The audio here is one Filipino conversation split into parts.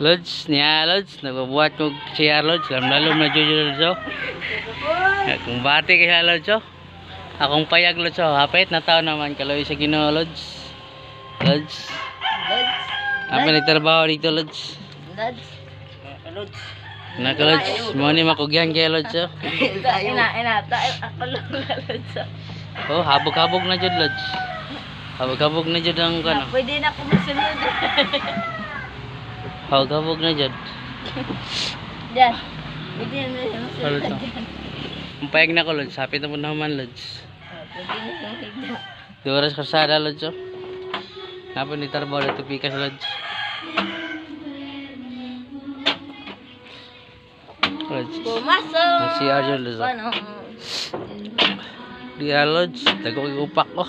Lods niya, Lods. Nagbabuhat ko siya, Lods. Lam-lalom na Jojo, Lods. Kung bati kaya, Lods. Akong payag, Lods. Hapit na tao naman. Kaloy sa Ginoo, Lods. Lods. Apa nagtrabaho dito, Lods? Lods. Naka, Lods. Mo ni makugyan kaya, Lods. Ina. Ako lang, Lods. Oh, habog-habog na dyan, Lods. Habog-habog na dyan ang kano. Pwede na ako masunod. Habog-habog na dyan. Diyan. Pwede na masunod. Lods. Ang payag na ko, Lods. Hapit na mo naman, Lods. Pwede na masunod. Duras kasada, Lods. Napa ni trabaho na tupikas, Lods. Lods. Pumasok. Si Arjun, Lods. Di Lods. Tago upak ko.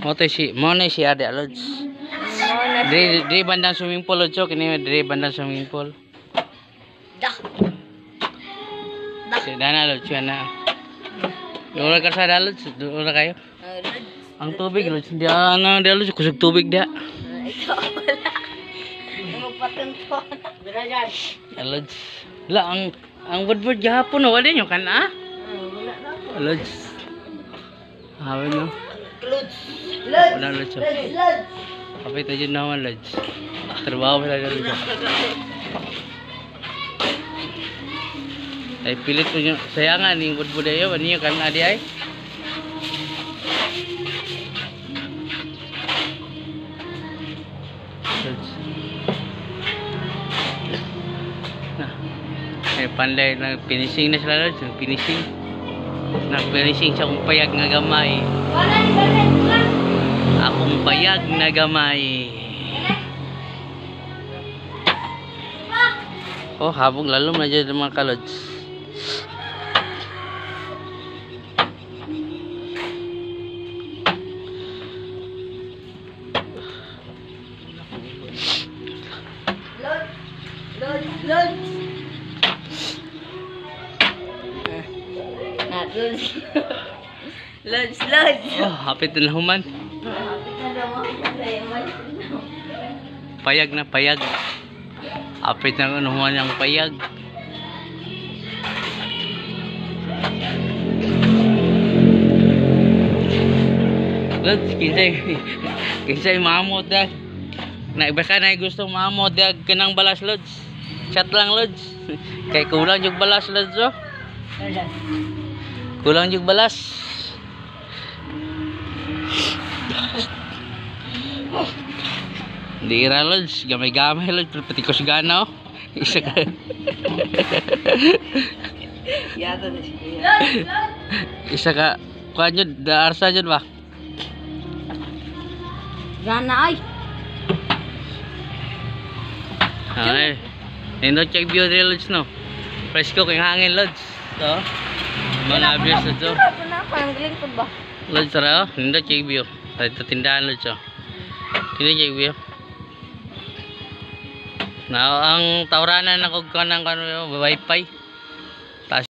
Mo na si Ade, Lods. Di bandang swimming pool, Lods. Kini di bandang swimming pool. Dah. Si Dana, Lods. Yan na. Doon ka sa Lods. Doon kayo. Ang tubig, Lods. Di Lods. Kusog tubig dia. Ito wala. Magpatuntuan. Biragan. Lods. La, ang wood gahapon, wala nyo kan, ah? Wala na ako. Lods. Hawa nyo. Lods. Wala, Lods. Lods. Kapit na dyan naman, Lods. Trabaho mo na, Lods. Ay, pilit mo nyo. Sayangan, yung wood ayo. Ano nyo kan, adi ay? Lods. Eh, panday na finishing na sila, Lods. Finishing. Nag-finishing siya kung payag nga gamay. Akong payag na gamay. Oh, habog lalom na dyan mga ka-Lods. Lods. Lods. Oh, hapit na human. Payag na payag. Hapit na human ang payag. Lods, kinsay maamot dag. Baka na gusto maamot dag kanang balas, Lods. Chat lang, Lods. Kay kulang yung balas, Lods. Oh. Kulang yung balas. Hindi ra, Lods. Gamay-gamay, Lods. Pati ko sigana, oh. Isa ka. Yata na siya. Isa ka. Kuha nyo, daarsa dyan ba? Gana ay. Ay. Nindot check view rin, Lods, no? Presko kong hangin, Lods. So, mga abiyos na to. Parang lingkod ba? Lods, tara, oh. Nindot check view. Ito tindahan, Lods, oh. Nindot check view. Now, ang tauranan na kung kanang wifi.